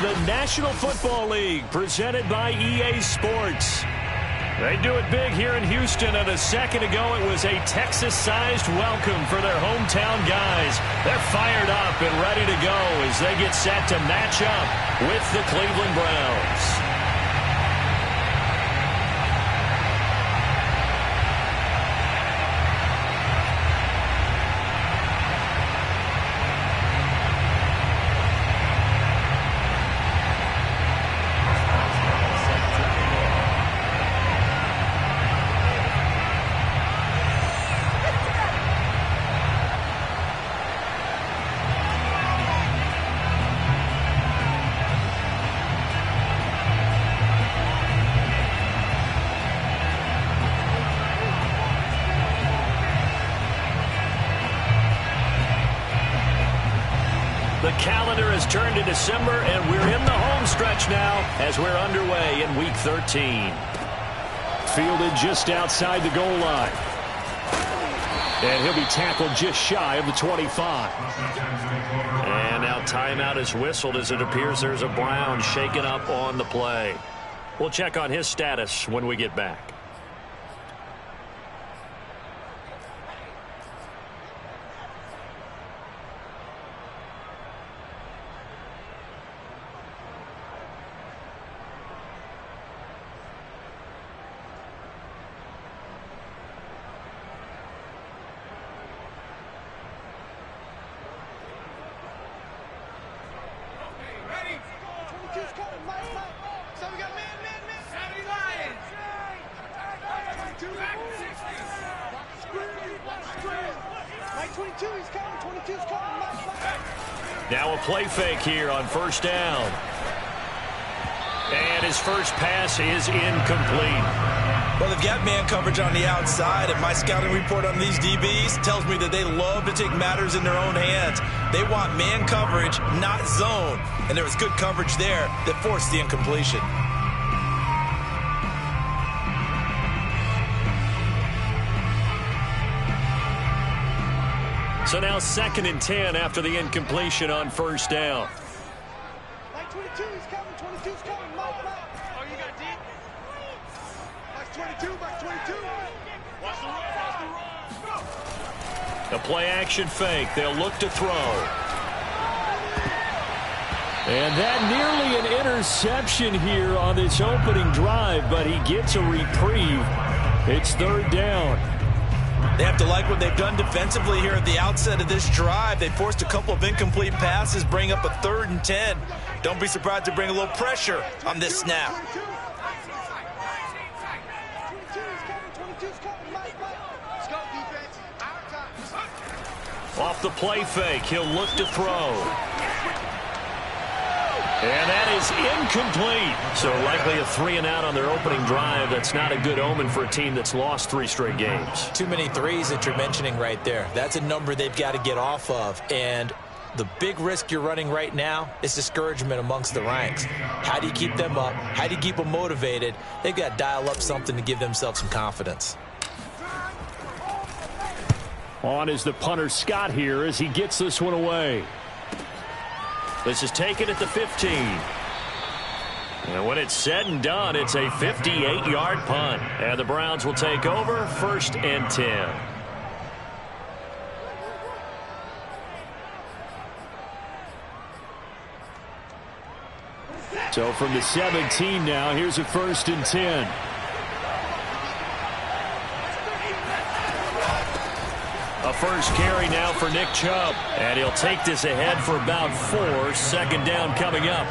the National Football League, presented by EA Sports. They do it big here in Houston, and a second ago it was a Texas-sized welcome for their hometown guys. They're fired up and ready to go as they get set to match up with the Cleveland Browns. The calendar has turned to December, and we're in the home stretch now as we're underway in Week 13. Fielded just outside the goal line. And he'll be tackled just shy of the 25. And now timeout is whistled as it appears there's a Brown shaken up on the play. We'll check on his status when we get back. Now a play fake here on first down. And his first pass is incomplete. Well, they've got man coverage on the outside, and my scouting report on these DBs tells me that they love to take matters in their own hands. They want man coverage, not zone. And there was good coverage there that forced the incompletion. So now 2nd and 10 after the incompletion on first down. Like 22, he's coming. 22's coming. Oh, you got deep? Like 22, back 22. Watch the run. A play action fake. They'll look to throw. And that nearly an interception here on this opening drive, but he gets a reprieve. It's 3rd down. They have to like what they've done defensively here at the outset of this drive. They forced a couple of incomplete passes, bring up a 3rd and 10. Don't be surprised to bring a little pressure on this snap. Off the play fake, he'll look to throw. And that is incomplete. So likely a 3-and-out on their opening drive. That's not a good omen for a team that's lost 3 straight games. Too many threes that you're mentioning right there. That's a number they've got to get off of. And the big risk you're running right now is discouragement amongst the ranks. How do you keep them up? How do you keep them motivated? They've got to dial up something to give themselves some confidence. On is the punter Scott here as he gets this one away. This is taken at the 15. And when it's said and done, it's a 58-yard punt. And the Browns will take over 1st and 10. So from the 17 now, here's a 1st and 10. A first carry now for Nick Chubb. And he'll take this ahead for about 4. 2nd down coming up.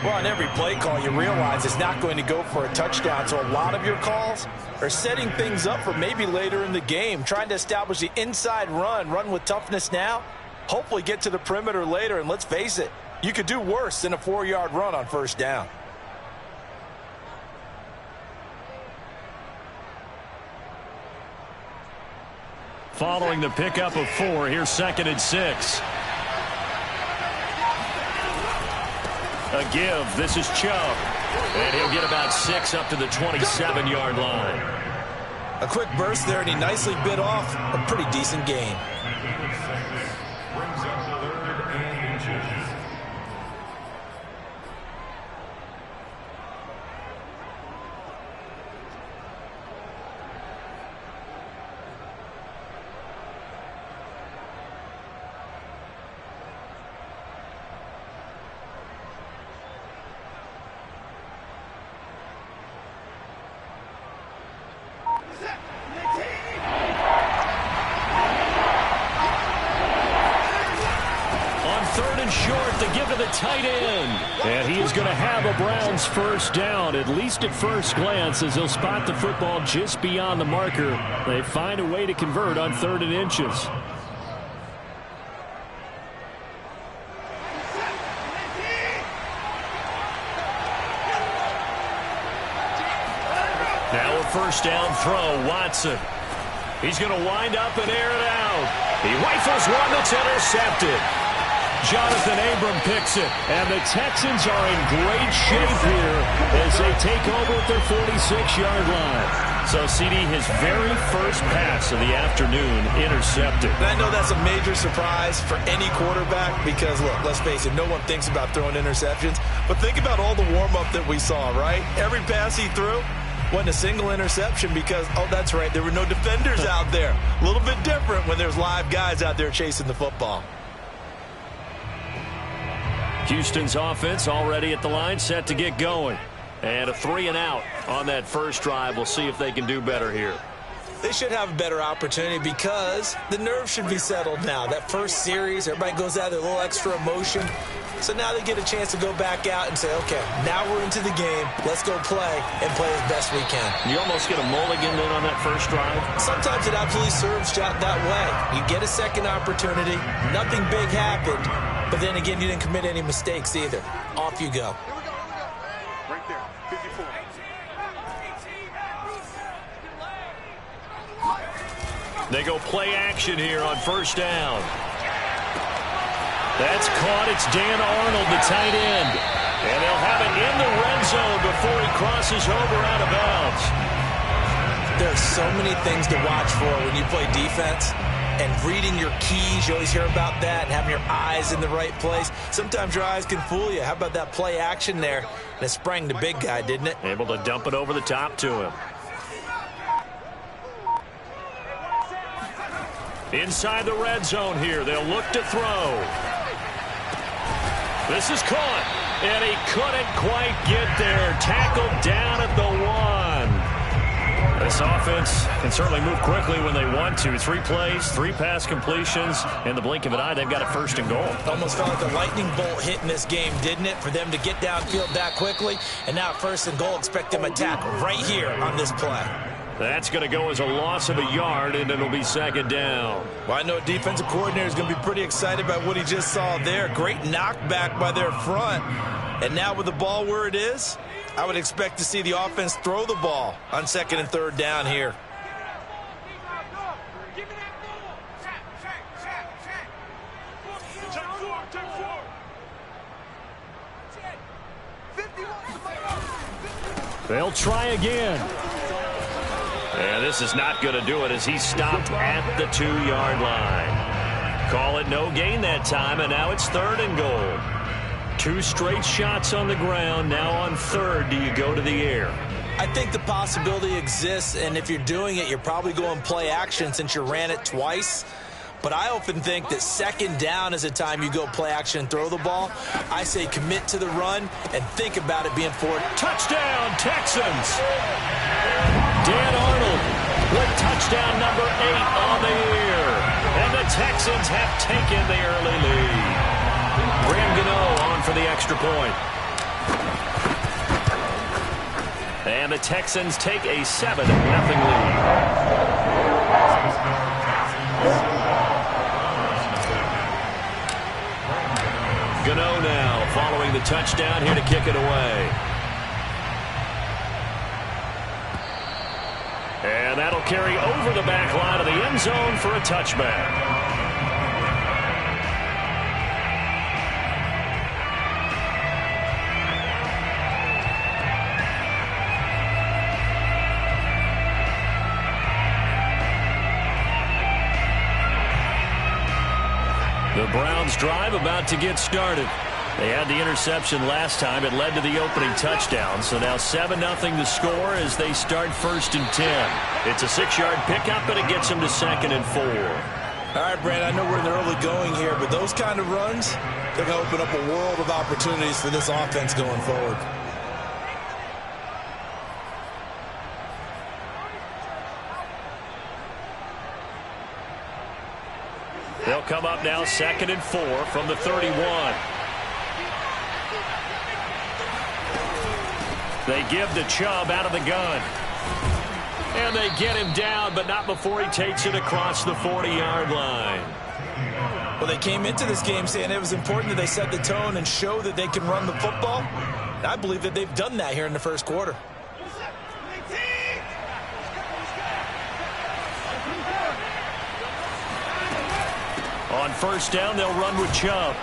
Well, on every play call, you realize it's not going to go for a touchdown. So a lot of your calls are setting things up for maybe later in the game, trying to establish the inside run with toughness now, hopefully get to the perimeter later. And let's face it, you could do worse than a 4-yard run on first down. Following the pickup of 4, here's 2nd and 6. A give. This is Chubb. And he'll get about 6 up to the 27-yard line. A quick burst there, and he nicely bit off a pretty decent gain. one short to give to the tight end. And he is going to have a Browns first down, at least at first glance, as he'll spot the football just beyond the marker. They find a way to convert on 3rd and inches. Now a first down throw, Watson. He's going to wind up and air it out. He rifles one that's intercepted. Jonathan Abram picks it, and the Texans are in great shape here as they take over at their 46-yard line. So, CD, his very first pass of the afternoon intercepted. And I know that's a major surprise for any quarterback because, look, let's face it, no one thinks about throwing interceptions. But think about all the warm-up that we saw, right? Every pass he threw wasn't a single interception because, oh, that's right, there were no defenders out there. A little bit different when there's live guys out there chasing the football. Houston's offense already at the line, set to get going. And a 3-and-out on that first drive. We'll see if they can do better here. They should have a better opportunity because the nerves should be settled now. That first series, everybody goes out with a little extra emotion. So now they get a chance to go back out and say, okay, now we're into the game. Let's go play and play as best we can. You almost get a mulligan then on that first drive? Sometimes it absolutely serves that way. You get a second opportunity. Nothing big happened. But then again, you didn't commit any mistakes either. Off you go. Right there, 54. They go play action here on first down. That's caught. It's Dan Arnold, the tight end. And they'll have it in the red zone before he crosses over out of bounds. There's so many things to watch for when you play defense. And reading your keys, you always hear about that, and having your eyes in the right place. Sometimes your eyes can fool you. How about that play action there? And it sprang the big guy, didn't it? Able to dump it over the top to him. Inside the red zone here. They'll look to throw. This is caught. And he couldn't quite get there. Tackled down at the 1. This offense can certainly move quickly when they want to. 3 plays, 3 pass completions. In the blink of an eye, they've got a first and goal. Almost felt like a lightning bolt hit in this game, didn't it? For them to get downfield that quickly. And now first and goal, expect them to tackle right here on this play. That's going to go as a loss of a yard, and it'll be second down. Well, I know a defensive coordinator is going to be pretty excited about what he just saw there. Great knockback by their front. And now with the ball where it is, I would expect to see the offense throw the ball on 2nd and 3rd down here. They'll try again. And this is not going to do it as he's stopped at the 2-yard line. Call it no gain that time, and now it's 3rd and goal. 2 straight shots on the ground. Now on 3rd, do you go to the air? I think the possibility exists, and if you're doing it, you're probably going play action since you ran it twice. But I often think that 2nd down is a time you go play action and throw the ball. I say commit to the run and think about it being forward. Touchdown, Texans! Dan Arnold with touchdown number 8 on the year. And the Texans have taken the early lead. Gator on for the extra point. And the Texans take a 7-0 lead. Gator now following the touchdown here to kick it away. And that'll carry over the back line of the end zone for a touchback. The Browns drive about to get started. They had the interception last time. It led to the opening touchdown. So now 7-0 to score as they start 1st and 10. It's a 6-yard pickup, and it gets them to 2nd and 4. All right, Brad, I know we're in the early going here, but those kind of runs, they're going to open up a world of opportunities for this offense going forward. They'll come up now 2nd and 4 from the 31. They give to Chubb out of the gun. And they get him down, but not before he takes it across the 40-yard line. Well, they came into this game saying it was important that they set the tone and show that they can run the football. And I believe that they've done that here in the first quarter. On first down, they'll run with Chubb.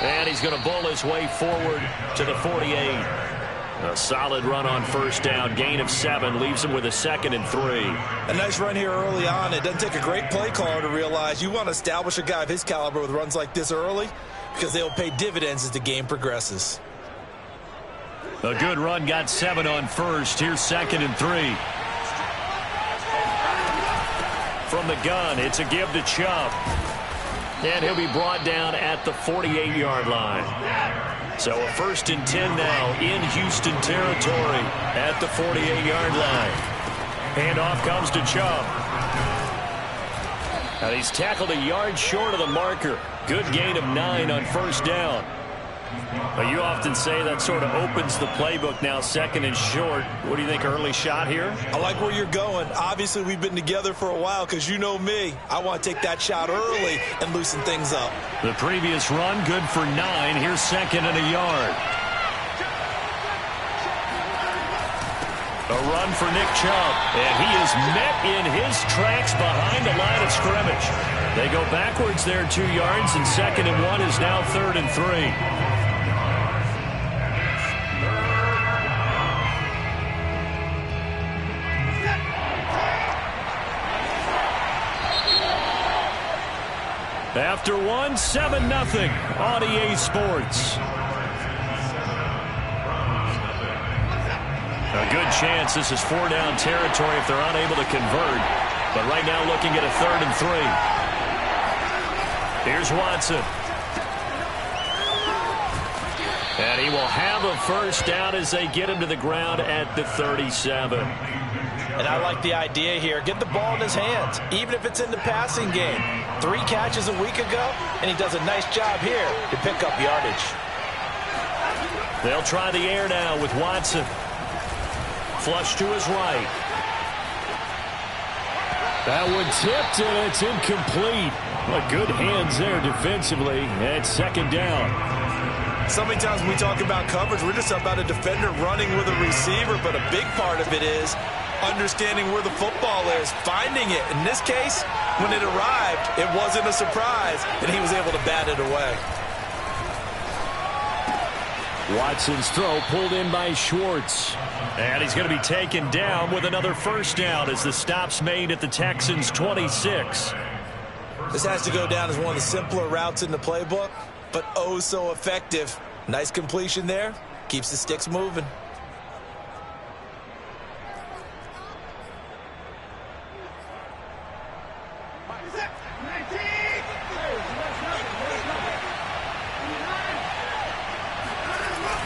And he's going to bowl his way forward to the 48. A solid run on first down. Gain of 7 leaves him with a 2nd and 3. A nice run here early on. It doesn't take a great play caller to realize you want to establish a guy of his caliber with runs like this early because they'll pay dividends as the game progresses. A good run, got 7 on first. Here's 2nd and 3. From the gun, it's a give to Chubb. And he'll be brought down at the 48-yard line. So a 1st and 10 now in Houston territory at the 48-yard line. Handoff comes to Chubb. And he's tackled a yard short of the marker. Good gain of 9 on first down. Well, you often say that sort of opens the playbook now, 2nd and short. What do you think, early shot here? I like where you're going. Obviously, we've been together for a while because you know me. I want to take that shot early and loosen things up. The previous run, good for 9. Here's 2nd and a yard. A run for Nick Chubb, and he is met in his tracks behind the line of scrimmage. They go backwards there 2 yards, and 2nd and 1 is now 3rd and 3. After 1, 7-0 on EA Sports. A good chance this is 4-down territory if they're unable to convert. But right now looking at a 3rd and 3. Here's Watson. And he will have a first down as they get him to the ground at the 37. And I like the idea here. Get the ball in his hands, even if it's in the passing game. 3 catches a week ago, and he does a nice job here to pick up yardage. They'll try the air now with Watson. Flush to his right. That one tipped, and it's incomplete. But good hands there defensively at 2nd down. So many times when we talk about coverage, we're just about a defender running with a receiver, but a big part of it is understanding where the football is, finding it. In this case, when it arrived, it wasn't a surprise, and he was able to bat it away. Watson's throw pulled in by Schwartz. And he's going to be taken down with another first down as the stop's made at the Texans' 26. This has to go down as one of the simpler routes in the playbook, but oh so effective. Nice completion there. Keeps the sticks moving.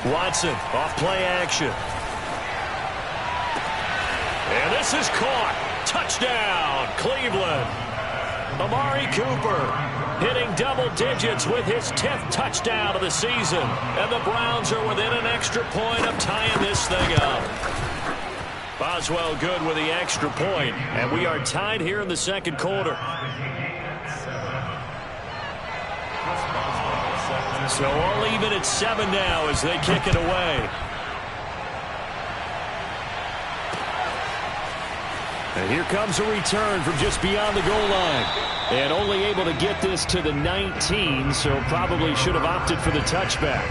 Watson off play action. And this is caught. Touchdown, Cleveland. Amari Cooper hitting double digits with his 10th touchdown of the season. And the Browns are within an extra point of tying this thing up. Boswell good with the extra point. And we are tied here in the second quarter. So all even at 7 now as they kick it away. And here comes a return from just beyond the goal line. And only able to get this to the 19, so probably should have opted for the touchback.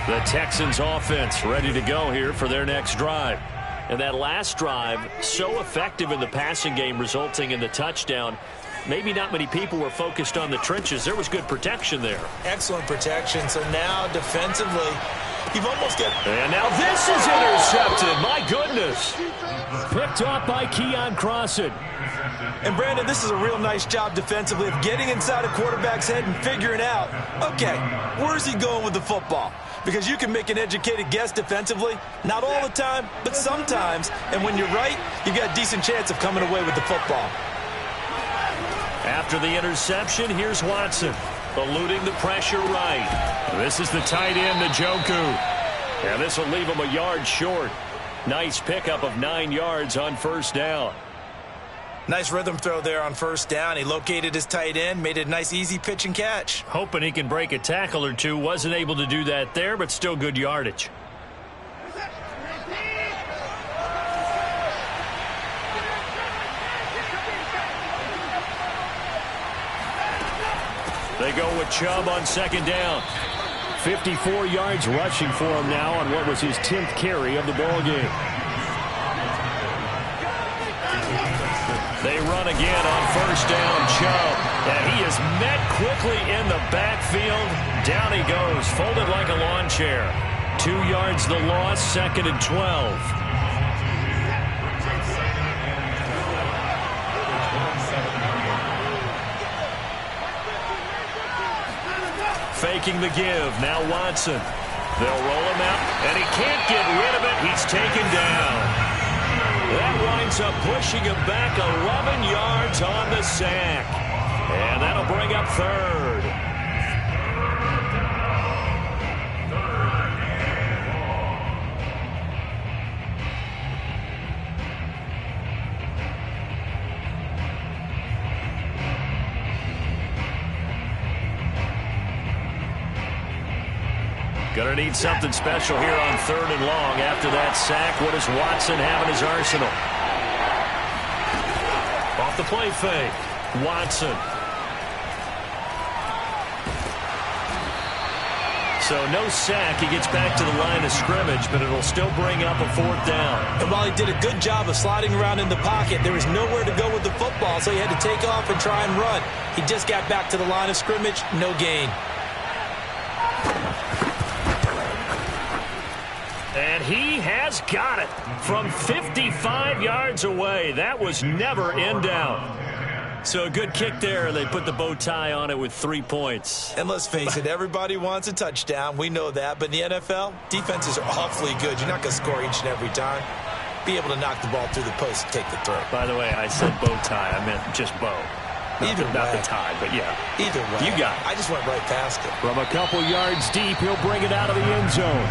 The Texans offense ready to go here for their next drive. And that last drive, so effective in the passing game, resulting in the touchdown. Maybe not many people were focused on the trenches. There was good protection there. Excellent protection. So now defensively, you've almost got... And now this is intercepted. My goodness. Picked off by Keon Crossan. And, Brandon, this is a real nice job defensively of getting inside a quarterback's head and figuring out, okay, where's he going with the football? Because you can make an educated guess defensively, not all the time, but sometimes. And when you're right, you've got a decent chance of coming away with the football. After the interception, here's Watson, eluding the pressure right. This is the tight end, Njoku. And this will leave him a yard short. Nice pickup of 9 yards on first down. Nice rhythm throw there on first down. He located his tight end, made it a nice easy pitch and catch. Hoping he can break a tackle or two. Wasn't able to do that there, but still good yardage. They go with Chubb on second down. 54 yards rushing for him now on what was his 10th carry of the ball game. They run again on first down, Chubb. And he is met quickly in the backfield. Down he goes, folded like a lawn chair. 2 yards the loss, 2nd and 12. Faking the give, now Watson. They'll roll him out, and he can't get rid of it. He's taken down. That winds up pushing him back 11 yards on the sack. And that'll bring up third. Gonna need something special here on 3rd and long. After that sack, what does Watson have in his arsenal? Off the play fake. Watson. So no sack. He gets back to the line of scrimmage, but it'll still bring up a 4th down. And while he did a good job of sliding around in the pocket, there was nowhere to go with the football, so he had to take off and try and run. He just got back to the line of scrimmage, no gain. And he has got it from 55 yards away. That was never in doubt. So a good kick there. They put the bow tie on it with 3 points. And let's face it, everybody wants a touchdown. We know that. But in the NFL, defenses are awfully good. You're not going to score each and every time. Be able to knock the ball through the post and take the throw. By the way, I said bow tie. I meant just bow. Not the tie, but yeah. Either way. You got it. I just went right past it. From a couple yards deep, he'll bring it out of the end zone.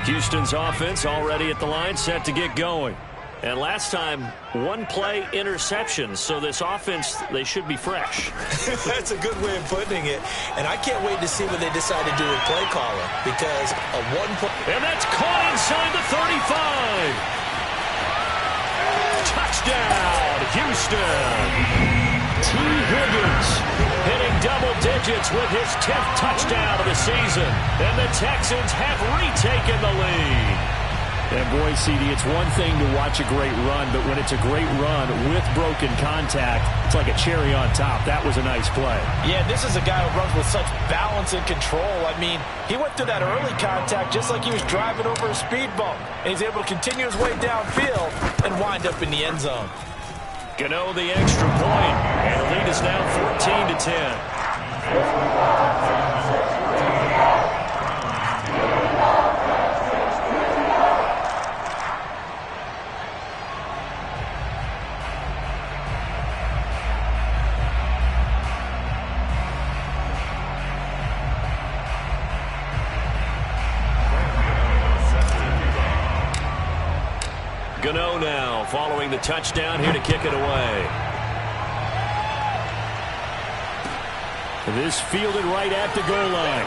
Houston's offense already at the line, set to get going. And last time, 1-play interceptions. So this offense, they should be fresh. That's a good way of putting it. And I can't wait to see what they decide to do with play calling. Because a 1-play... And that's caught inside the 35. Touchdown, Houston. T. Higgins hitting double digits with his 10th touchdown of the season. And the Texans have retaken the lead. And boy, CD, it's one thing to watch a great run, but when it's a great run with broken contact, it's like a cherry on top. That was a nice play. Yeah, this is a guy who runs with such balance and control. I mean, he went through that early contact just like he was driving over a speed bump. And he's able to continue his way downfield and wind up in the end zone. Gano the extra point, and the lead is now 14-10. Gano now following the touchdown here to kick it away. This fielded right at the goal line.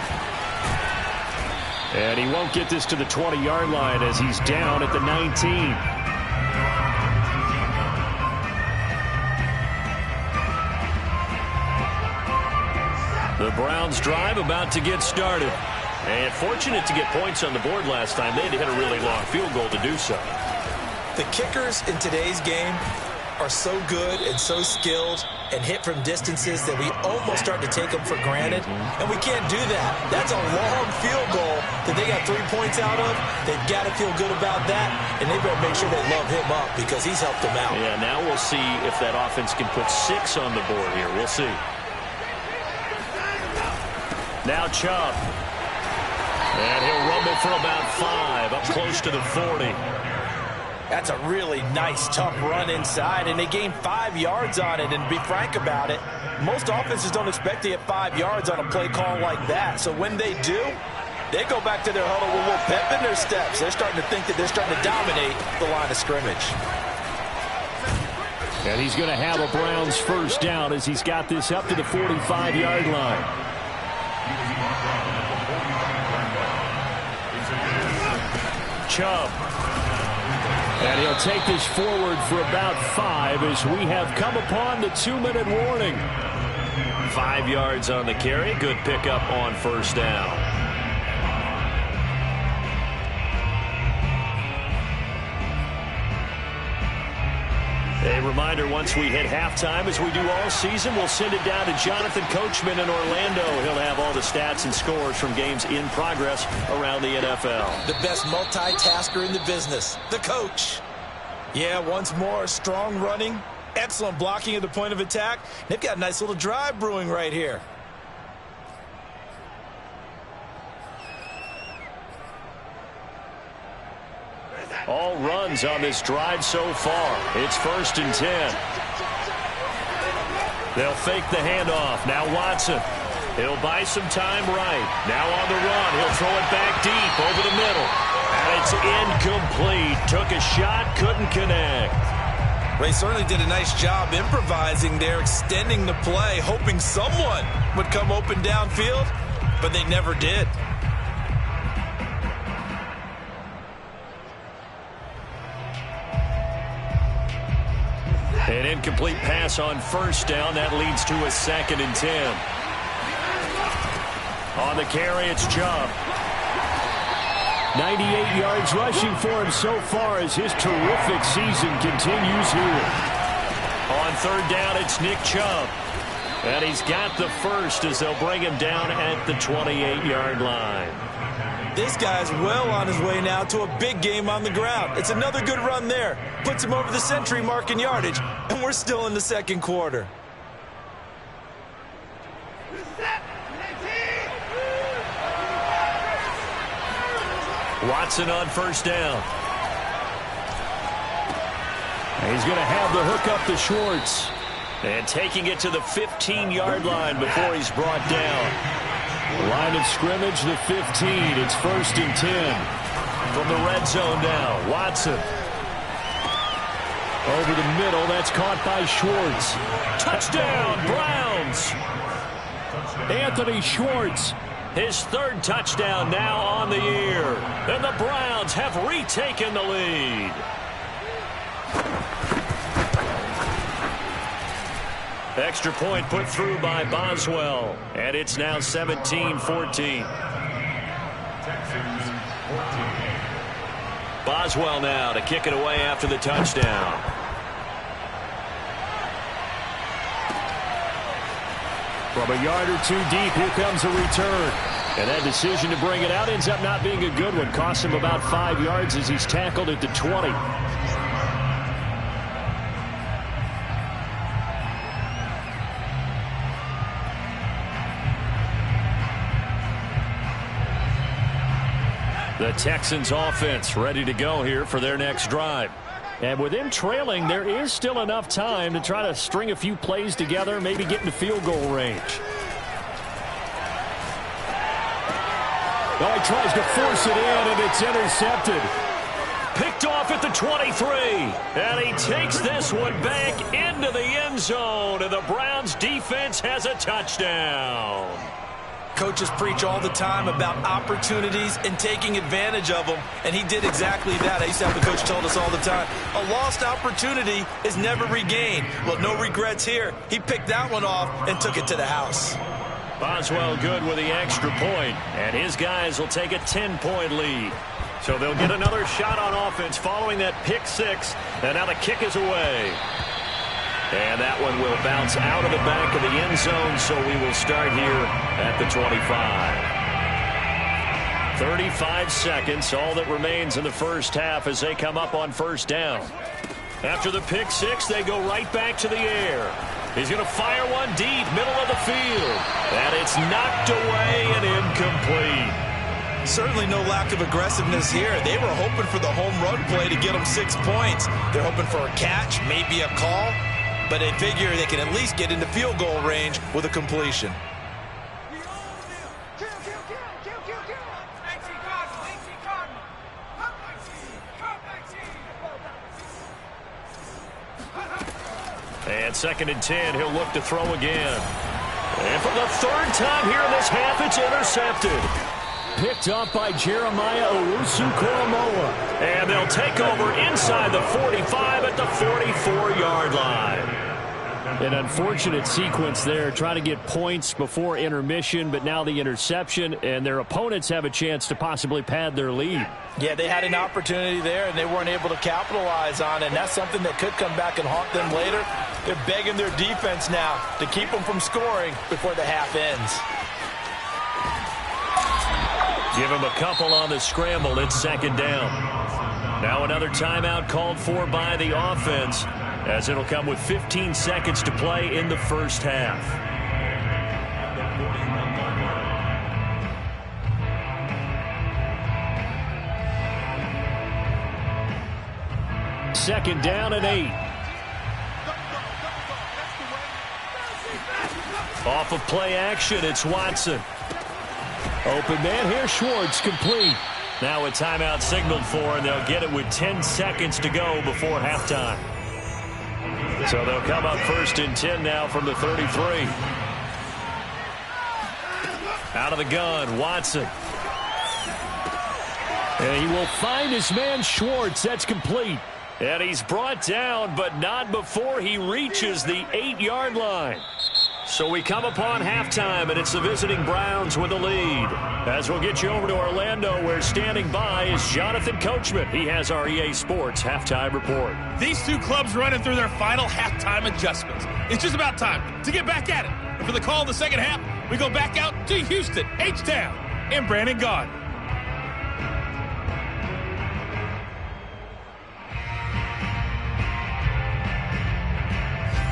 And he won't get this to the 20-yard line as he's down at the 19. The Browns drive about to get started. And fortunate to get points on the board last time. They had to hit a really long field goal to do so. The kickers in today's game, are so good and so skilled and hit from distances that we almost start to take them for granted, and we can't do that. That's a long field goal that they got 3 points out of. They've got to feel good about that, and they better make sure they love him up because he's helped them out. Yeah, now we'll see if that offense can put 6 on the board here. We'll see. Now Chubb. And he'll rumble for about 5, up close to the 40. That's a really nice, tough run inside, and they gained 5 yards on it. And to be frank about it, most offenses don't expect to get 5 yards on a play call like that. So when they do, they go back to their huddle with a little pep in their steps. They're starting to think that they're starting to dominate the line of scrimmage. And he's going to have a Browns first down as he's got this up to the 45-yard line. Chubb. And he'll take this forward for about 5 as we have come upon the 2-minute warning. 5 yards on the carry. Good pickup on first down. A reminder, once we hit halftime, as we do all season, we'll send it down to Jonathan Coachman in Orlando. He'll have all the stats and scores from games in progress around the NFL. The best multitasker in the business, the coach. Yeah, once more, strong running, excellent blocking at the point of attack. They've got a nice little drive brewing right here. All runs on this drive so far. It's 1st and 10. They'll fake the handoff. Now Watson. He'll buy some time right. Now on the run. He'll throw it back deep over the middle. And it's incomplete. Took a shot, couldn't connect. They certainly did a nice job improvising there, extending the play, hoping someone would come open downfield, but they never did. An incomplete pass on first down. That leads to a 2nd and 10. On the carry, it's Chubb. 98 yards rushing for him so far as his terrific season continues here. On 3rd down, it's Nick Chubb. And he's got the first as they'll bring him down at the 28-yard line. This guy's well on his way now to a big game on the ground. It's another good run there. Puts him over the century mark in yardage, and we're still in the 2nd quarter. Watson on first down. He's going to have the hook up to Schwartz. And taking it to the 15-yard line before he's brought down. Line of scrimmage, the 15. It's 1st and 10. From the red zone now, Watson. Over the middle, that's caught by Schwartz. Touchdown, Browns! Anthony Schwartz, his 3rd touchdown now on the year. And the Browns have retaken the lead. Extra point put through by Boswell. And it's now 17-14. Boswell now to kick it away after the touchdown. From a yard or 2 deep, here comes a return. And that decision to bring it out ends up not being a good one. Costs him about 5 yards as he's tackled at the 20. The Texans offense ready to go here for their next drive. And with them trailing, there is still enough time to try to string a few plays together, maybe get into field goal range. Oh, he tries to force it in, and it's intercepted. Picked off at the 23. And he takes this one back into the end zone, and the Browns defense has a touchdown. Coaches preach all the time about opportunities and taking advantage of them, and he did exactly that. I used to have a coach told us all the time, a lost opportunity is never regained. Well, no regrets here. He picked that one off and took it to the house. Boswell good with the extra point, and his guys will take a 10-point lead. So they'll get another shot on offense following that pick 6, and now the kick is away. And that one will bounce out of the back of the end zone, so we will start here at the 25. 35 seconds, all that remains in the first half as they come up on first down. After the pick six, they go right back to the air. He's going to fire one deep, middle of the field. And it's knocked away and incomplete. Certainly no lack of aggressiveness here. They were hoping for the home run play to get them 6 points. They're hoping for a catch, maybe a call, but they figure they can at least get into field goal range with a completion. And 2nd and 10, he'll look to throw again. And for the third time here in this half, it's intercepted. Picked up by Jeremiah Owusu-Koramoah. And they'll take over inside the 45 at the 44-yard line. An unfortunate sequence there, trying to get points before intermission, but now the interception, and their opponents have a chance to possibly pad their lead. Yeah, they had an opportunity there, and they weren't able to capitalize on it, and that's something that could come back and haunt them later. They're begging their defense now to keep them from scoring before the half ends. Give him a couple on the scramble. It's 2nd down. Now another timeout called for by the offense, as it'll come with 15 seconds to play in the first half. Second down and 8. Off of play action, it's Watson. Open man here, Schwartz, complete. Now a timeout signaled for, and they'll get it with 10 seconds to go before halftime. So they'll come up 1st and 10 now from the 33. Out of the gun, Watson. And he will find his man Schwartz. That's complete. And he's brought down, but not before he reaches the 8-yard line. So we come upon halftime, and it's the visiting Browns with the lead. As we'll get you over to Orlando, where standing by is Jonathan Coachman. He has our EA Sports halftime report. These two clubs running through their final halftime adjustments. It's just about time to get back at it. And for the call in the second half, we go back out to Houston, H-Town, and Brandon Gaudin.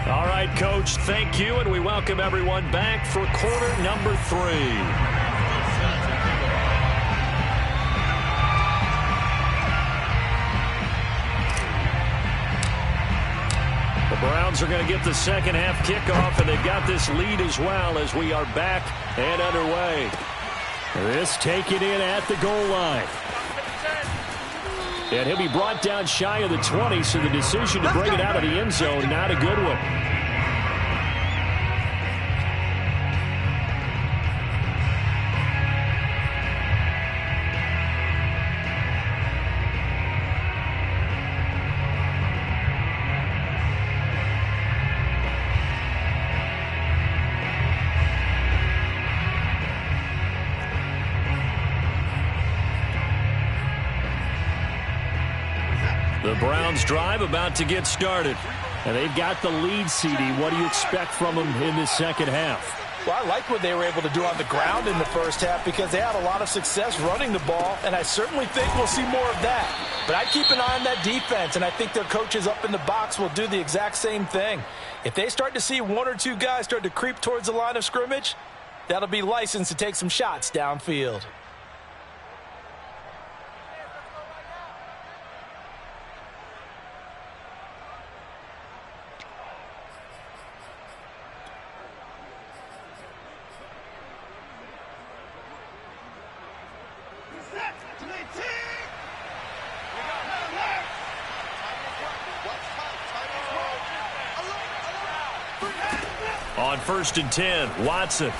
All right, Coach, thank you, and we welcome everyone back for quarter number 3. The Browns are going to get the second half kickoff, and they've got this lead as well as we are back and underway. This taken in at the goal line. And he'll be brought down shy of the 20, so the decision to bring it out of the end zone, not a good one. The Browns drive about to get started. And they've got the lead, CD. What do you expect from them in this second half? Well, I like what they were able to do on the ground in the first half because they had a lot of success running the ball, and I certainly think we'll see more of that. But I'd keep an eye on that defense, and I think their coaches up in the box will do the exact same thing. If they start to see 1 or 2 guys start to creep towards the line of scrimmage, that'll be licensed to take some shots downfield. On 1st and 10, Watson.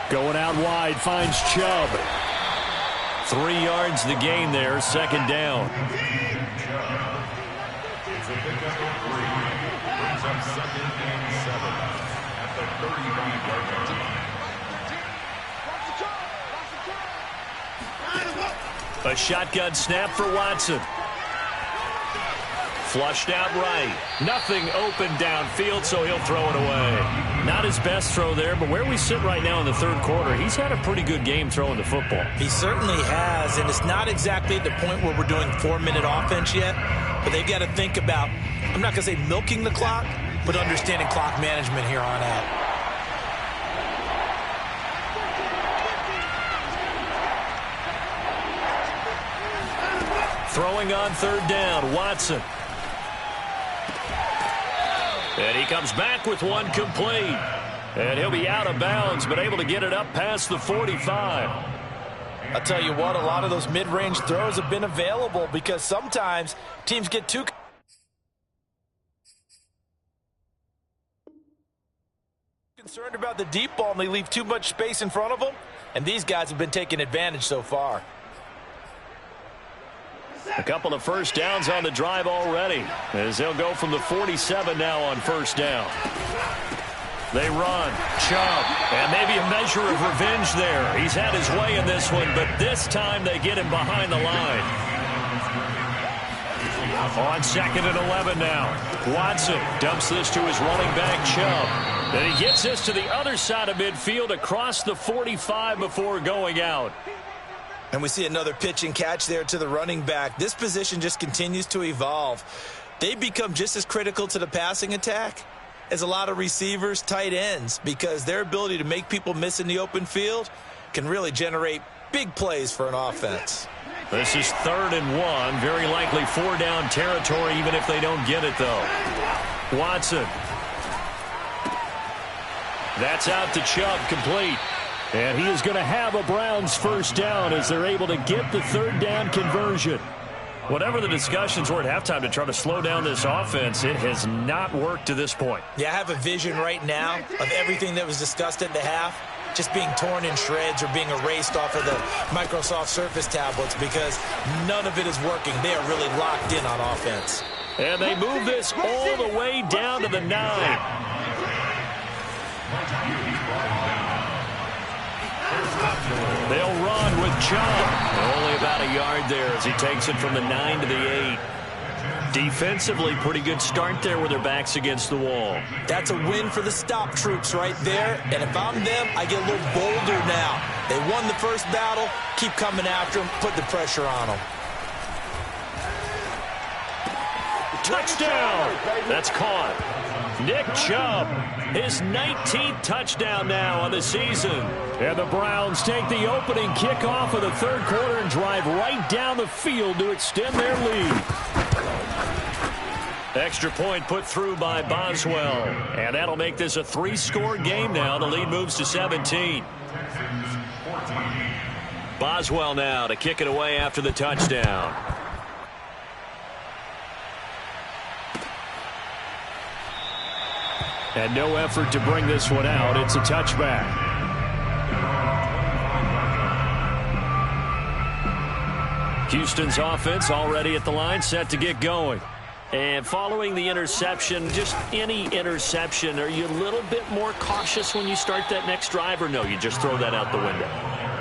Going out wide, finds Chubb. 3 yards the gain there, 2nd down. A shotgun snap for Watson. Flushed out right. Nothing open downfield, so he'll throw it away. Not his best throw there, but where we sit right now in the third quarter, he's had a pretty good game throwing the football. He certainly has, and it's not exactly at the point where we're doing 4-minute offense yet, but they've got to think about, I'm not going to say milking the clock, but understanding clock management here on out. Throwing on third down, Watson. And he comes back with one complete. And he'll be out of bounds, but able to get it up past the 45. I'll tell you what, a lot of those mid-range throws have been available because sometimes teams get too concerned about the deep ball and they leave too much space in front of them. And these guys have been taking advantage so far. A couple of first downs on the drive already, as they'll go from the 47 now on first down. They run, Chubb, and maybe a measure of revenge there. He's had his way in this one, but this time they get him behind the line. On 2nd and 11 now. Watson dumps this to his running back, Chubb. And he gets this to the other side of midfield across the 45 before going out. And we see another pitch and catch there to the running back. This position just continues to evolve. They become just as critical to the passing attack as a lot of receivers, tight ends, because their ability to make people miss in the open field can really generate big plays for an offense. This is 3rd and 1. Very likely 4-down territory, even if they don't get it, though. Watson. That's out to Chubb, complete. And he is going to have a Browns first down as they're able to get the 3rd down conversion. Whatever the discussions were at halftime to try to slow down this offense, it has not worked to this point. Yeah, I have a vision right now of everything that was discussed at the half just being torn in shreds or being erased off of the Microsoft Surface tablets because none of it is working. They are really locked in on offense. And they move this all the way down to the 9. They'll run with Chubb. Only about a yard there as he takes it from the 9 to the 8. Defensively, pretty good start there with their backs against the wall. That's a win for the stop troops right there. And if I'm them, I get a little bolder now. They won the first battle. Keep coming after them. Put the pressure on them. Touchdown! That's caught. Nick Chubb, his 19th touchdown now on the season. And the Browns take the opening kickoff of the third quarter and drive right down the field to extend their lead. Extra point put through by Boswell. And that'll make this a 3-score game now. The lead moves to 17. Boswell now to kick it away after the touchdown. And no effort to bring this one out. It's a touchback. Houston's offense already at the line, set to get going. And following the interception, just any interception, are you a little bit more cautious when you start that next drive, or no, you just throw that out the window?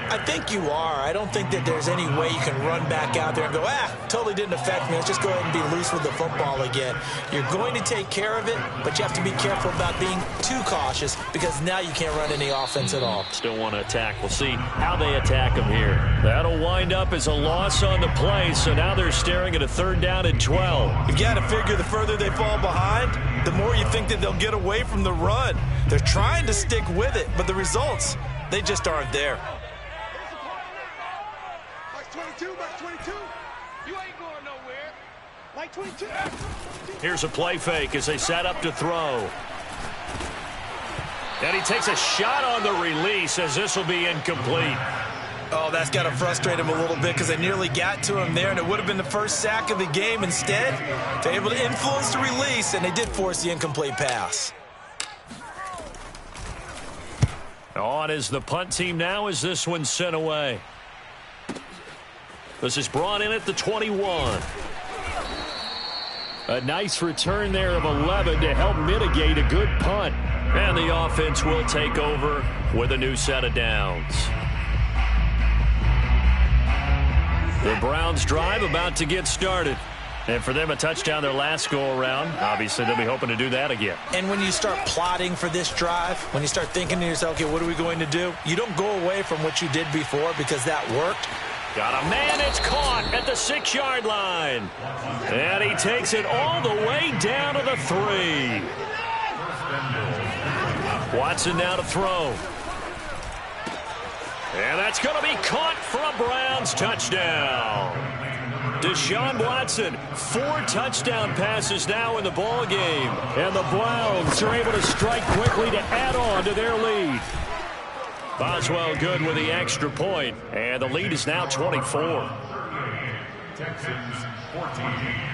I think you are. I don't think that there's any way you can run back out there and go, totally didn't affect me. Let's just go ahead and be loose with the football again. You're going to take care of it, but you have to be careful about being too cautious because now you can't run any offense at all. Still want to attack. We'll see how they attack them here. That'll wind up as a loss on the play, so now they're staring at a 3rd down and 12. You've got to figure the further they fall behind, the more you think that they'll get away from the run. They're trying to stick with it, but the results, they just aren't there. 22, back 22. You ain't going nowhere. Like 22. Here's a play fake as they set up to throw. And he takes a shot on the release as this will be incomplete. Oh, that's got to frustrate him a little bit because they nearly got to him there, and it would have been the first sack of the game. Instead, they're able to influence the release, and they did force the incomplete pass. On is the punt team now as this one's sent away. This is brought in at the 21. A nice return there of 11 to help mitigate a good punt. And the offense will take over with a new set of downs. The Browns drive about to get started. And for them, a touchdown their last go-around. Obviously, they'll be hoping to do that again. And when you start plotting for this drive, when you start thinking to yourself, okay, what are we going to do? You don't go away from what you did before because that worked. Got a man, it's caught at the 6-yard line. And he takes it all the way down to the 3. Watson now to throw. And that's going to be caught for a Browns touchdown. Deshaun Watson, 4 touchdown passes now in the ball game. And the Browns are able to strike quickly to add on to their lead. Boswell good with the extra point. And the lead is now 24. Texans 14.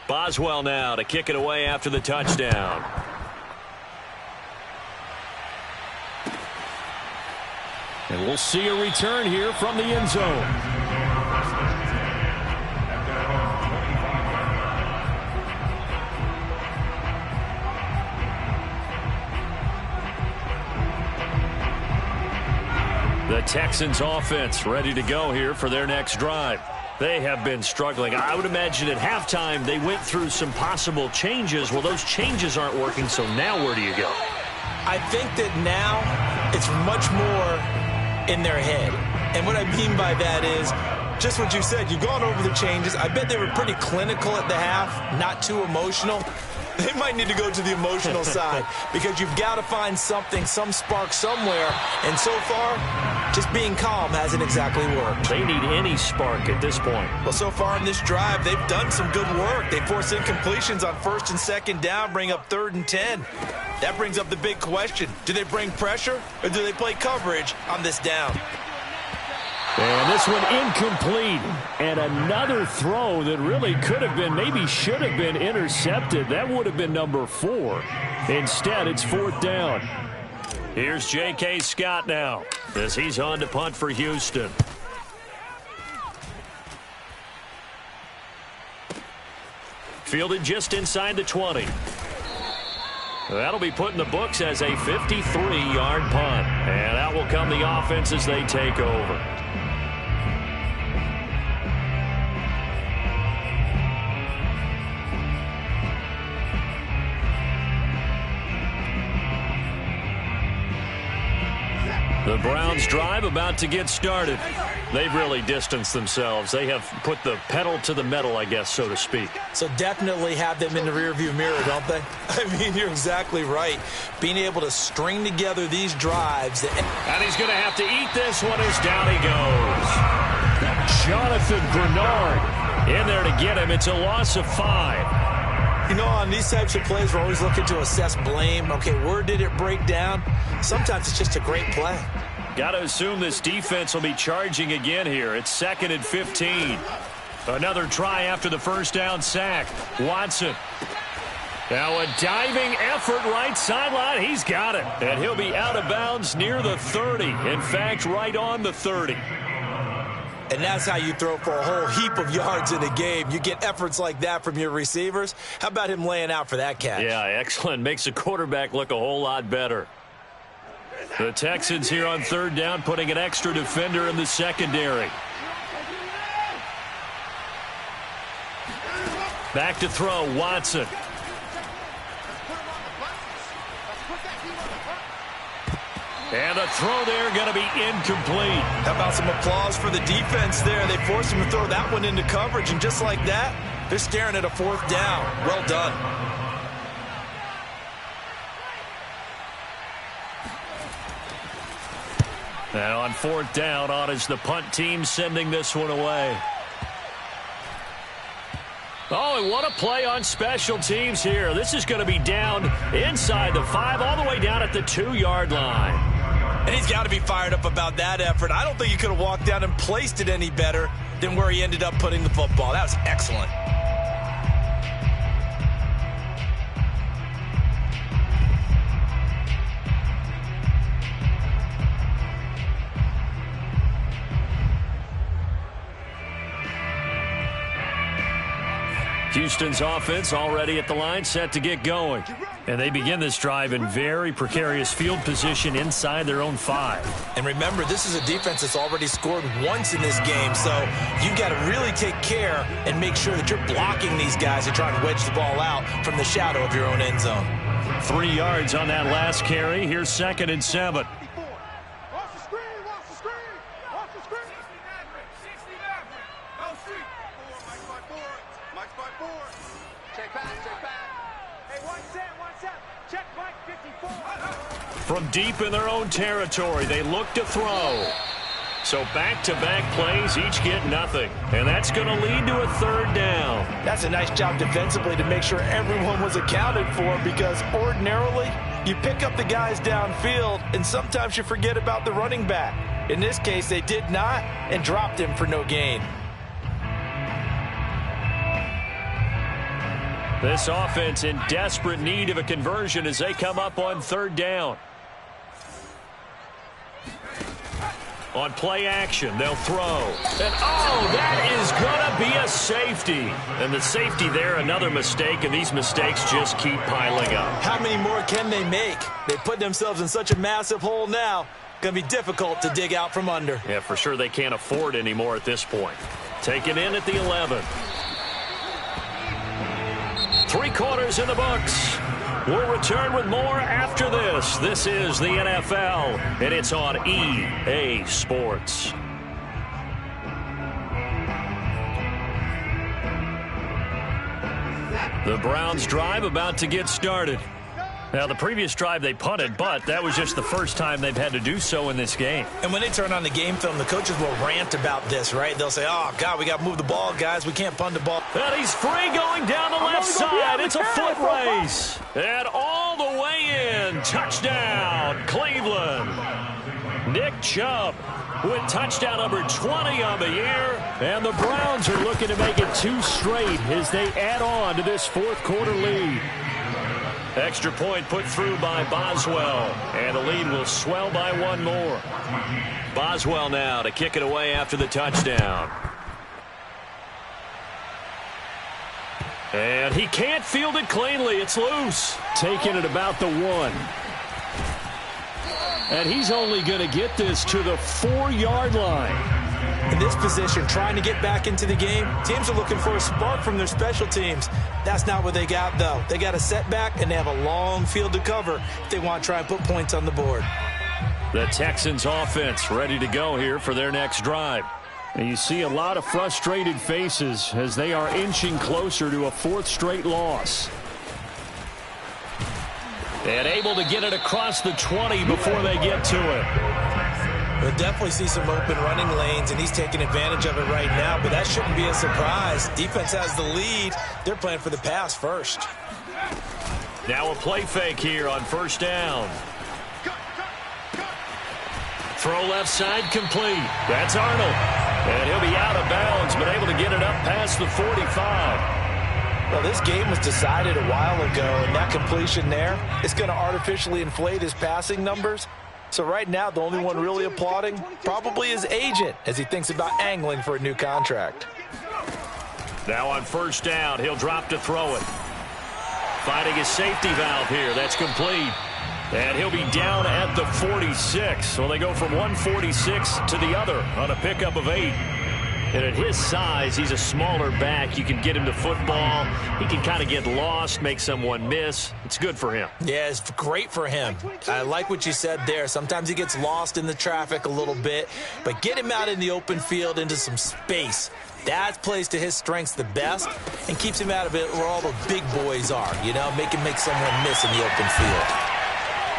Boswell now to kick it away after the touchdown. And we'll see a return here from the end zone. The Texans offense ready to go here for their next drive. They have been struggling. I would imagine at halftime they went through some possible changes. Well, those changes aren't working, so now where do you go? I think that now it's much more in their head. And what I mean by that is just what you said. You've gone over the changes. I bet they were pretty clinical at the half, not too emotional. They might need to go to the emotional side because you've got to find something, some spark somewhere. And so far, just being calm hasn't exactly worked. They need any spark at this point. Well, so far in this drive, they've done some good work. They force incompletions on 1st and 2nd down, bring up 3rd and 10. That brings up the big question. Do they bring pressure or do they play coverage on this down? And this one incomplete. And another throw that really could have been, maybe should have been intercepted. That would have been number 4. Instead, it's 4th down. Here's J.K. Scott now as he's on to punt for Houston. Fielded just inside the 20. That'll be put in the books as a 53-yard punt. And out will come the offense as they take over. The Browns drive about to get started. They've really distanced themselves. They have put the pedal to the metal, I guess, so to speak. So definitely have them in the rearview mirror, don't they? I mean, you're exactly right. Being able to string together these drives. And he's going to have to eat this one as down he goes. Jonathan Bernard in there to get him. It's a loss of 5. You know, on these types of plays, we're always looking to assess blame. Okay, where did it break down? Sometimes it's just a great play. Got to assume this defense will be charging again here. It's 2nd and 15. Another try after the first down sack. Watson. Now a diving effort right sideline. He's got it. And he'll be out of bounds near the 30. In fact, right on the 30. And that's how you throw for a whole heap of yards in a game. You get efforts like that from your receivers. How about him laying out for that catch? Yeah, excellent. Makes the quarterback look a whole lot better. The Texans here on 3rd down, putting an extra defender in the secondary. Back to throw, Watson. And a throw there going to be incomplete. How about some applause for the defense there? They forced him to throw that one into coverage, and just like that, they're staring at a 4th down. Well done. Now on 4th down, on is the punt team sending this one away. Oh, and what a play on special teams here. This is going to be down inside the 5, all the way down at the 2-yard line. And he's got to be fired up about that effort. I don't think he could have walked down and placed it any better than where he ended up putting the football. That was excellent. Houston's offense already at the line, set to get going. And they begin this drive in very precarious field position inside their own 5. And remember, this is a defense that's already scored once in this game, so you've got to really take care and make sure that you're blocking these guys that try and wedge the ball out from the shadow of your own end zone. 3 yards on that last carry. Here's 2nd and 7. Watch the screen, watch the screen, watch the screen. 69. No street. Mike's by 4. Check back, check back. Hey, 1-7. Check Mike 54. From deep in their own territory, they look to throw. So back-to-back plays, each get nothing. And that's going to lead to a 3rd down. That's a nice job defensively to make sure everyone was accounted for, because ordinarily you pick up the guys downfield and sometimes you forget about the running back. In this case, they did not and dropped him for no gain. This offense in desperate need of a conversion as they come up on 3rd down. On play action, they'll throw. And, oh, that is going to be a safety. And the safety there, another mistake, and these mistakes just keep piling up. How many more can they make? They put themselves in such a massive hole now. Going to be difficult to dig out from under. Yeah, for sure they can't afford anymore at this point. Taken in at the 11. 3 quarters in the books. We'll return with more after this. This is the NFL, and it's on EA Sports. The Browns drive about to get started. Now, the previous drive they punted, but that was just the first time they've had to do so in this game. And when they turn on the game film, the coaches will rant about this, right? They'll say, oh, God, we got to move the ball, guys. We can't punt the ball. And he's free going down the left side. It's a foot race. And all the way in. Touchdown, Cleveland. Nick Chubb with touchdown number 20 on the year. And the Browns are looking to make it 2 straight as they add on to this 4th quarter lead. Extra point put through by Boswell. And the lead will swell by 1 more. Boswell now to kick it away after the touchdown. And he can't field it cleanly. It's loose. Taking it about the 1. And he's only going to get this to the 4-yard line. In this position, trying to get back into the game, teams are looking for a spark from their special teams. That's not what they got, though. They got a setback, and they have a long field to cover if they want to try and put points on the board. The Texans offense ready to go here for their next drive. And you see a lot of frustrated faces as they are inching closer to a 4th straight loss. And able to get it across the 20 before they get to it. We'll definitely see some open running lanes, and he's taking advantage of it right now, but that shouldn't be a surprise. Defense has the lead. They're playing for the pass first. Now a play fake here on 1st down. Throw left side complete. That's Arnold. And he'll be out of bounds, but able to get it up past the 45. Well, this game was decided a while ago, and that completion there is going to artificially inflate his passing numbers. So right now, the only one really applauding probably his agent as he thinks about angling for a new contract. Now on 1st down, he'll drop to throw it. Finding his safety valve here. That's complete. And he'll be down at the 46. So they go from 146 to the other on a pickup of 8. And at his size, he's a smaller back. You can get him to football. He can kind of get lost, make someone miss. It's good for him. Yeah, it's great for him. I like what you said there. Sometimes he gets lost in the traffic a little bit, but get him out in the open field into some space. That plays to his strengths the best and keeps him out of it where all the big boys are, you know, make someone miss in the open field.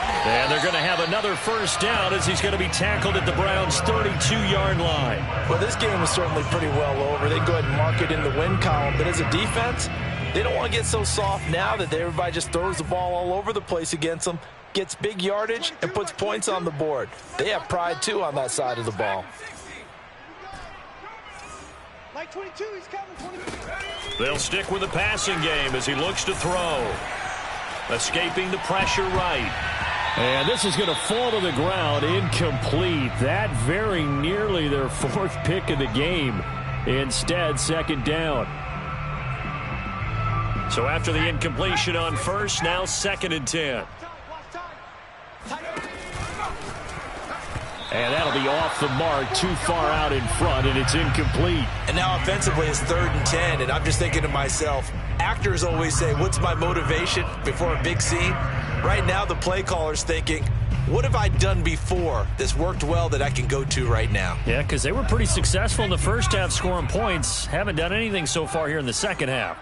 And they're going to have another 1st down as he's going to be tackled at the Browns' 32-yard line. Well, this game was certainly pretty well over. They go ahead and mark it in the win column. But as a defense, they don't want to get so soft now that everybody just throws the ball all over the place against them, gets big yardage, and puts points on the board. They have pride, too, on that side of the ball. Mike 22, he's coming, 22. They'll stick with the passing game as he looks to throw. Escaping the pressure right. And this is going to fall to the ground, incomplete. That very nearly their 4th pick of the game. Instead, 2nd down. So after the incompletion on first, now 2nd and 10. And that'll be off the mark, too far out in front, and it's incomplete. And now offensively it's 3rd and 10, and I'm just thinking to myself, actors always say, what's my motivation before a big scene? Right now the play caller's thinking, what have I done before that's worked well that I can go to right now? Yeah, because they were pretty successful in the first half scoring points. Haven't done anything so far here in the second half.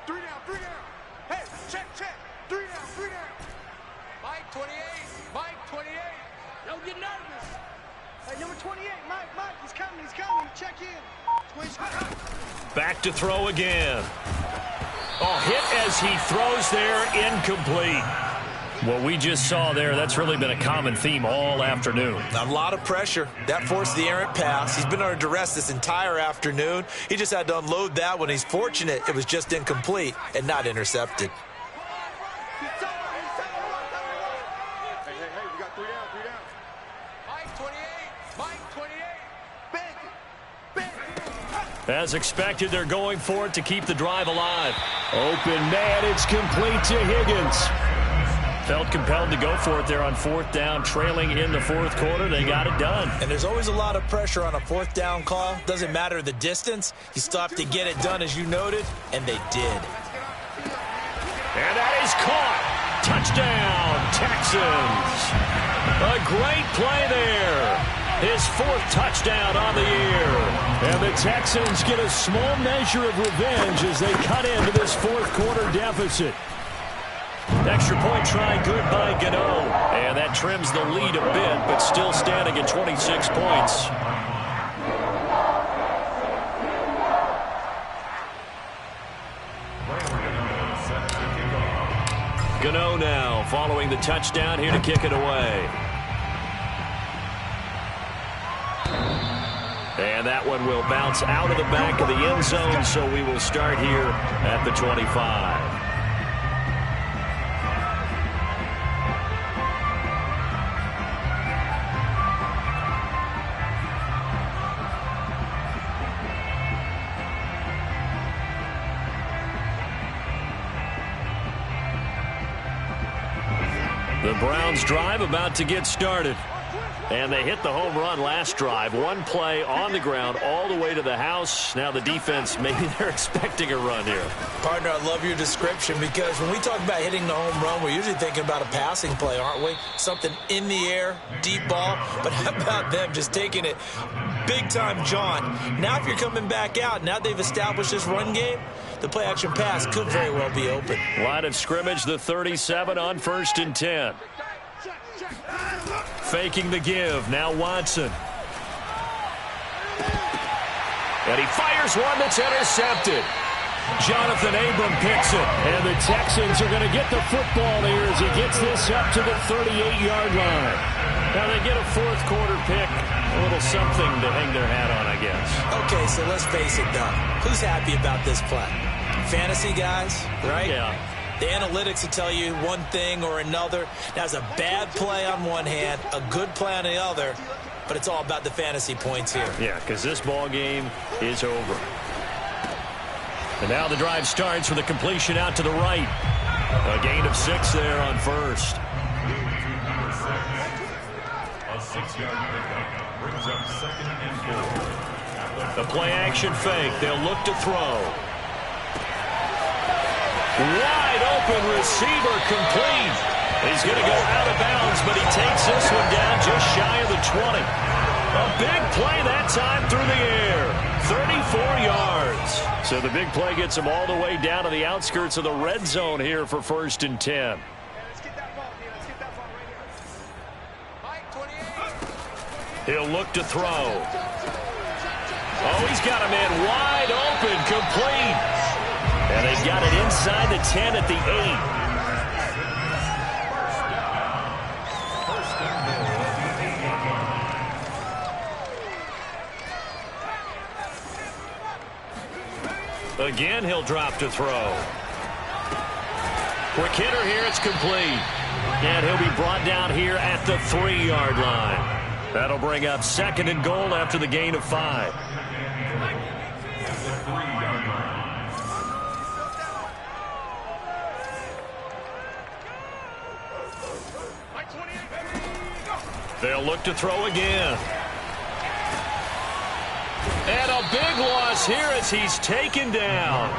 3 down, 3 down. Hey, check. 3 down, 3 down. Mike, 28. Mike, 28. Don't get nervous. Hey, number 28, Mike, he's coming. Check in. Back to throw again. Oh, hit as he throws there, incomplete. What we just saw there, that's really been a common theme all afternoon. A lot of pressure. That forced the errant pass. He's been under duress this entire afternoon. He just had to unload that one. He's fortunate it was just incomplete and not intercepted. Hey, we got 3 down, 3 down. Mike, 28. Mike, 28. Big. As expected, they're going for it to keep the drive alive. Open man, it's complete to Higgins. Felt compelled to go for it there on 4th down, trailing in the 4th quarter. They got it done. And there's always a lot of pressure on a 4th down call. Doesn't matter the distance. You still have to get it done, as you noted, and they did. And that is caught. Touchdown, Texans. A great play there. His 4th touchdown on the year. And the Texans get a small measure of revenge as they cut into this 4th quarter deficit. Extra point try good by Gator. And that trims the lead a bit, but still standing at 26 points. Gator now following the touchdown here to kick it away. And that one will bounce out of the back of the end zone, so we will start here at the 25. The Browns drive about to get started. And they hit the home run last drive. One play on the ground all the way to the house. Now the defense, maybe they're expecting a run here. Partner, I love your description because when we talk about hitting the home run, we're usually thinking about a passing play, aren't we? Something in the air, deep ball. But how about them just taking it big time, John? Now if you're coming back out, now they've established this run game, the play-action pass could very well be open. Line of scrimmage, the 37 on 1st and 10. Faking the give. Now Watson. And he fires one that's intercepted. Jonathan Abram picks it. And the Texans are going to get the football here as he gets this up to the 38-yard line. Now they get a 4th quarter pick. A little something to hang their hat on, I guess. Okay, so let's face it, though. Who's happy about this play? Fantasy guys, right? Yeah. The analytics will tell you one thing or another. That's a bad play on one hand, a good play on the other, but it's all about the fantasy points here. Yeah, because this ball game is over. And now the drive starts with a completion out to the right. A gain of 6 there on 1st. A 6-yard pickup brings up 2nd and 4. The play action fake. They'll look to throw. Wide open receiver complete. He's going to go out of bounds, but he takes this one down just shy of the 20. A big play that time through the air. 34 yards. So the big play gets him all the way down to the outskirts of the red zone here for 1st and 10. Let's get that ball, man. Let's get that ball right here. Mike, 28. He'll look to throw. Oh, he's got a man wide open, complete. And they've got it inside the 10 at the 8. Again, he'll drop to throw. Quick hitter here, it's complete. And he'll be brought down here at the 3-yard line. That'll bring up 2nd and goal after the gain of 5. They'll look to throw again. And a big loss here as he's taken down.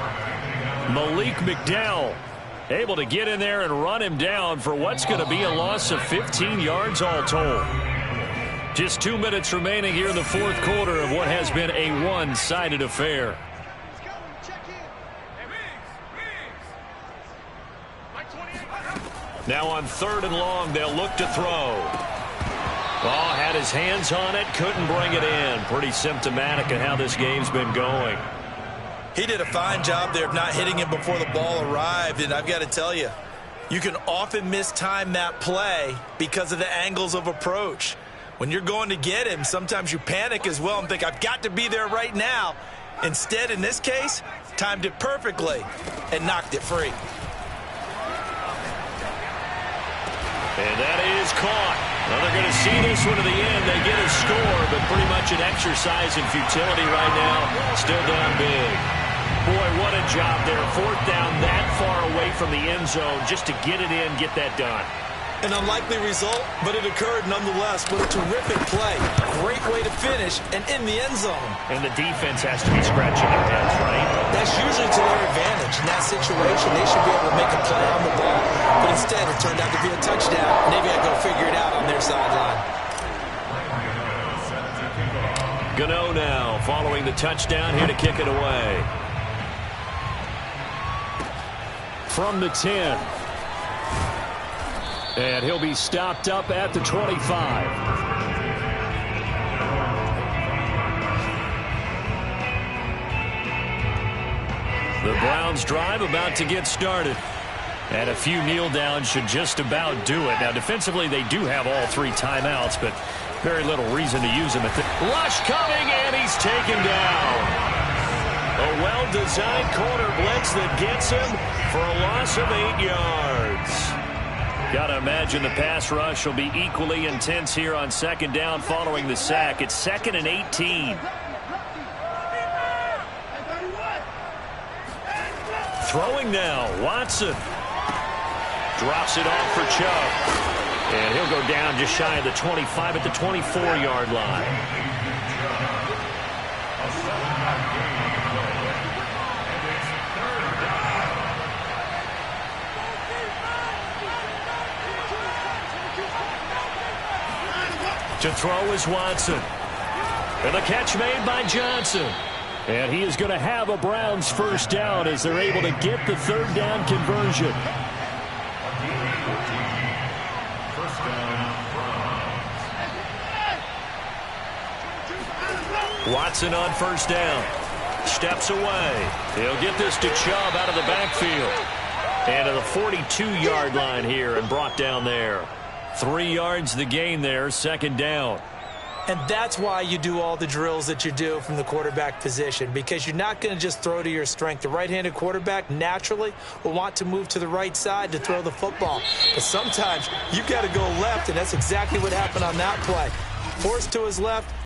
Malik McDowell able to get in there and run him down for what's going to be a loss of 15 yards all told. Just 2 minutes remaining here in the fourth quarter of what has been a one-sided affair. Now on 3rd and long, they'll look to throw. Ball had his hands on it, couldn't bring it in. Pretty symptomatic of how this game's been going. He did a fine job there of not hitting him before the ball arrived, and I've got to tell you, you can often mistime that play because of the angles of approach. When you're going to get him, sometimes you panic as well and think, I've got to be there right now. Instead, in this case, timed it perfectly and knocked it free. And that is caught. Now they're going to see this one to the end. They get a score, but pretty much an exercise in futility right now. Still down big. Boy, what a job there. 4th down that far away from the end zone just to get it in, get that done. An unlikely result, but it occurred nonetheless. What a terrific play. Great way to finish and in the end zone. And the defense has to be scratching their heads, right? That's usually to their advantage. In that situation, they should be able to make a play on the ball. But instead, it turned out to be a touchdown. And they've got to go figure it out on their sideline. Gano now following the touchdown here to kick it away. From the 10. And he'll be stopped up at the 25. The Browns drive about to get started. And a few kneel downs should just about do it. Now defensively they do have all 3 timeouts, but very little reason to use them. Lush coming, and he's taken down. A well-designed corner blitz that gets him for a loss of 8 yards. Got to imagine the pass rush will be equally intense here on 2nd down following the sack. It's 2nd and 18. Throwing now, Watson. Drops it off for Chubb. And he'll go down just shy of the 25 at the 24-yard line. To throw is Watson. And the catch made by Johnson. And he is going to have a Browns 1st down as they're able to get the 3rd down conversion. Watson on 1st down. Steps away. He'll get this to Chubb out of the backfield. And to the 42-yard line here and brought down there. 3 yards the gain there, 2nd down. And that's why you do all the drills that you do from the quarterback position, because you're not going to just throw to your strength. The right-handed quarterback naturally will want to move to the right side to throw the football. But sometimes you've got to go left, and that's exactly what happened on that play. Forced to his left.